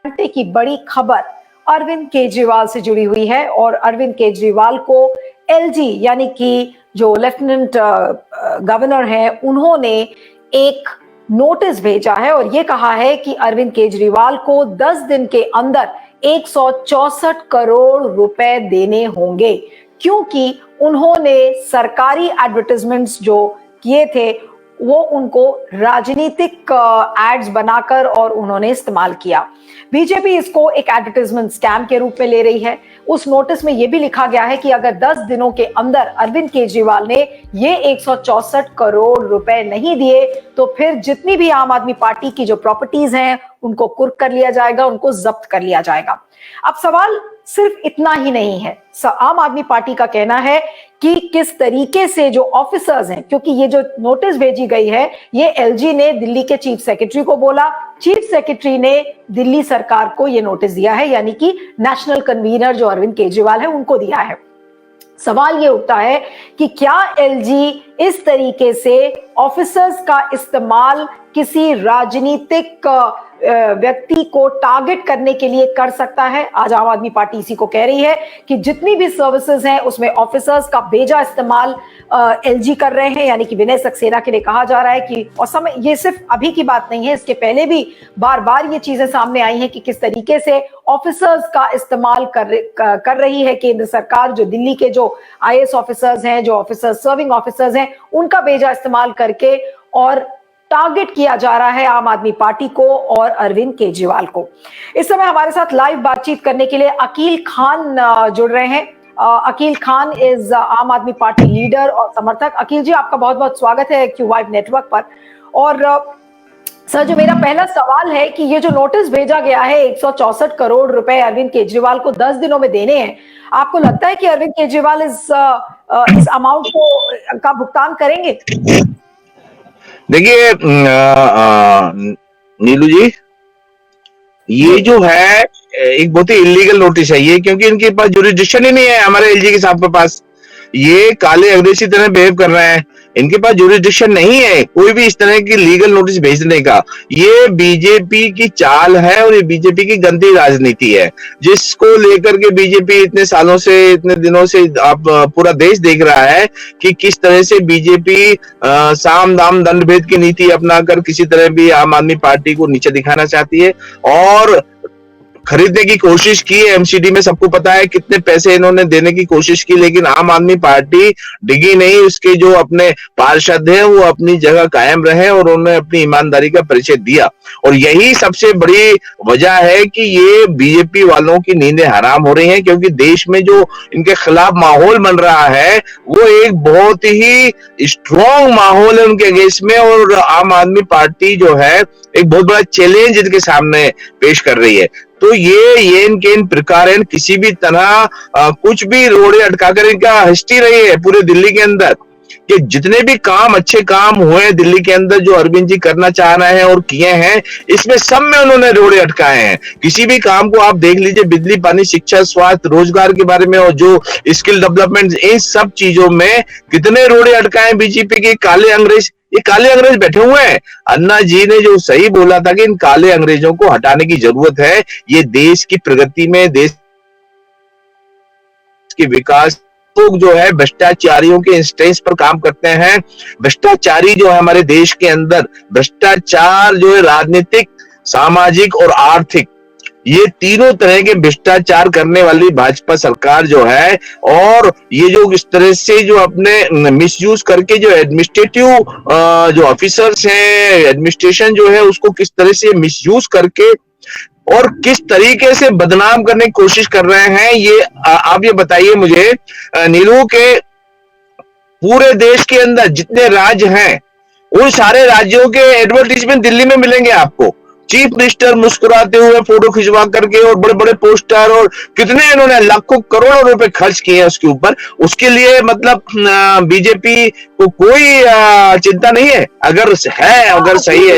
घंटे की बड़ी खबर अरविंद केजरीवाल से जुड़ी हुई है और अरविंद केजरीवाल को एलजी यानी कि जो लेफ्टिनेंट गवर्नर हैं उन्होंने एक नोटिस भेजा है और ये कहा है कि अरविंद केजरीवाल को 10 दिन के अंदर 164 करोड़ रुपए देने होंगे, क्योंकि उन्होंने सरकारी एडवर्टाइजमेंट्स जो किए थे वो उनको राजनीतिक एड्स बनाकर और उन्होंने इस्तेमाल किया। बीजेपी इसको एक एडवर्टाइजमेंट स्कैम के रूप में ले रही है। उस नोटिस में यह भी लिखा गया है कि अगर 10 दिनों के अंदर अरविंद केजरीवाल ने ये 164 करोड़ रुपए नहीं दिए तो फिर जितनी भी आम आदमी पार्टी की जो प्रॉपर्टीज हैं उनको कुर्क कर लिया जाएगा, उनको जब्त कर लिया जाएगा। अब सवाल सिर्फ इतना ही नहीं है। आम आदमी पार्टी का कहना है कि किस तरीके से जो ऑफिसर्स हैं, क्योंकि ये जो नोटिस भेजी गई है ये एलजी ने दिल्ली के चीफ सेक्रेटरी को बोला, चीफ सेक्रेटरी ने दिल्ली सरकार को ये नोटिस दिया है, यानी कि नेशनल कन्वीनर जो अरविंद केजरीवाल है उनको दिया है। सवाल ये उठता है कि क्या एलजी इस तरीके से ऑफिसर्स का इस्तेमाल किसी राजनीतिक व्यक्ति को टारगेट करने के लिए कर सकता है? आज आम आदमी पार्टी इसी को कह रही है कि जितनी भी सर्विसेज हैं उसमें ऑफिसर्स का बेजा इस्तेमाल एलजी कर रहे हैं, यानी कि विनय सक्सेना के लिए कहा जा रहा है कि, और समय ये सिर्फ अभी की बात नहीं है, इसके पहले भी बार बार ये चीजें सामने आई हैं कि किस तरीके से ऑफिसर्स का इस्तेमाल कर रही है केंद्र सरकार। जो दिल्ली के जो आईएएस ऑफिसर्स हैं, जो ऑफिसर्स सर्विंग ऑफिसर्स हैं, उनका बेजा इस्तेमाल करके और टारगेट किया जा रहा है आम आदमी पार्टी को और अरविंद केजरीवाल को। इस समय हमारे साथ लाइव बातचीत करने के लिए अकील खान जुड़ रहे हैं। अकील खान इज आम आदमी पार्टी लीडर और समर्थक। अकील जी, आपका बहुत बहुत स्वागत है क्यू5 नेटवर्क पर। और सर, जो मेरा पहला सवाल है कि ये जो नोटिस भेजा गया है 164 करोड़ रुपए अरविंद केजरीवाल को 10 दिनों में देने हैं, आपको लगता है कि अरविंद केजरीवाल इस अमाउंट का भुगतान करेंगे? देखिए नीलू जी, ये जो है एक बहुत ही इलीगल नोटिस है ये, क्योंकि इनके पास जुरिडिक्शन ही नहीं है हमारे एलजी के साहब के पास। ये काले अंग्रेज की तरह बिहेव कर रहे हैं, इनके पास जुरिडिक्शन नहीं है कोई भी इस तरह की लीगल नोटिस भेजने का। ये बीजेपी की चाल है और ये बीजेपी की गंदी राजनीति है, जिसको लेकर के बीजेपी इतने सालों से, इतने दिनों से आप पूरा देश देख रहा है कि किस तरह से बीजेपी साम दाम दंड भेद की नीति अपनाकर किसी तरह भी आम आदमी पार्टी को नीचे दिखाना चाहती है और खरीदने की कोशिश की है। एमसीडी में सबको पता है कितने पैसे इन्होंने देने की कोशिश की, लेकिन आम आदमी पार्टी डिगी नहीं। उसके जो अपने पार्षद हैं वो अपनी जगह कायम रहे और उन्होंने अपनी ईमानदारी का परिचय दिया। और यही सबसे बड़ी वजह है कि ये बीजेपी वालों की नींदें हराम हो रही हैं, क्योंकि देश में जो इनके खिलाफ माहौल बन रहा है वो एक बहुत ही स्ट्रॉन्ग माहौल है उनके अगेंस्ट में। और आम आदमी पार्टी जो है एक बहुत बड़ा चैलेंज इनके सामने पेश कर रही है। तो ये इनके इन प्रकार किसी भी तरह कुछ भी रोड़े अटकाकर इनका हिस्ट्री रही है पूरे दिल्ली के अंदर कि जितने भी काम, अच्छे काम हुए दिल्ली के अंदर जो अरविंद जी करना चाह रहे हैं और किए हैं, इसमें सब में उन्होंने रोड़े अटकाए हैं। किसी भी काम को आप देख लीजिए, बिजली, पानी, शिक्षा, स्वास्थ्य, रोजगार के बारे में और जो स्किल डेवलपमेंट, इन सब चीजों में कितने रोड़े अटकाए बीजेपी के काले अंग्रेज। ये काले अंग्रेज बैठे हुए हैं। अन्ना जी ने जो सही बोला था कि इन काले अंग्रेजों को हटाने की जरूरत है। ये देश की प्रगति में, देश के विकास, लोग जो है भ्रष्टाचारियों के इंस्टेंस पर काम करते हैं। भ्रष्टाचारी जो है हमारे देश के अंदर, भ्रष्टाचार जो है राजनीतिक, सामाजिक और आर्थिक, ये तीनों तरह के भ्रष्टाचार करने वाली भाजपा सरकार जो है, और ये जो इस तरह से जो अपने मिसयूज करके जो एडमिनिस्ट्रेटिव जो ऑफिसर्स हैं, एडमिनिस्ट्रेशन जो है उसको किस तरह से मिसयूज करके और किस तरीके से बदनाम करने की कोशिश कर रहे हैं, ये आप ये बताइए मुझे नीलू के पूरे देश के अंदर जितने राज्य हैं उन सारे राज्यों के एडवर्टीजमेंट दिल्ली में मिलेंगे आपको। चीफ मिनिस्टर मुस्कुराते हुए फोटो खिंचवा करके और बड़े बड़े पोस्टर, और कितने इन्होंने लाखों करोड़ों रुपए खर्च किए हैं उसके ऊपर। उसके लिए मतलब बीजेपी को कोई चिंता नहीं है? अगर सही है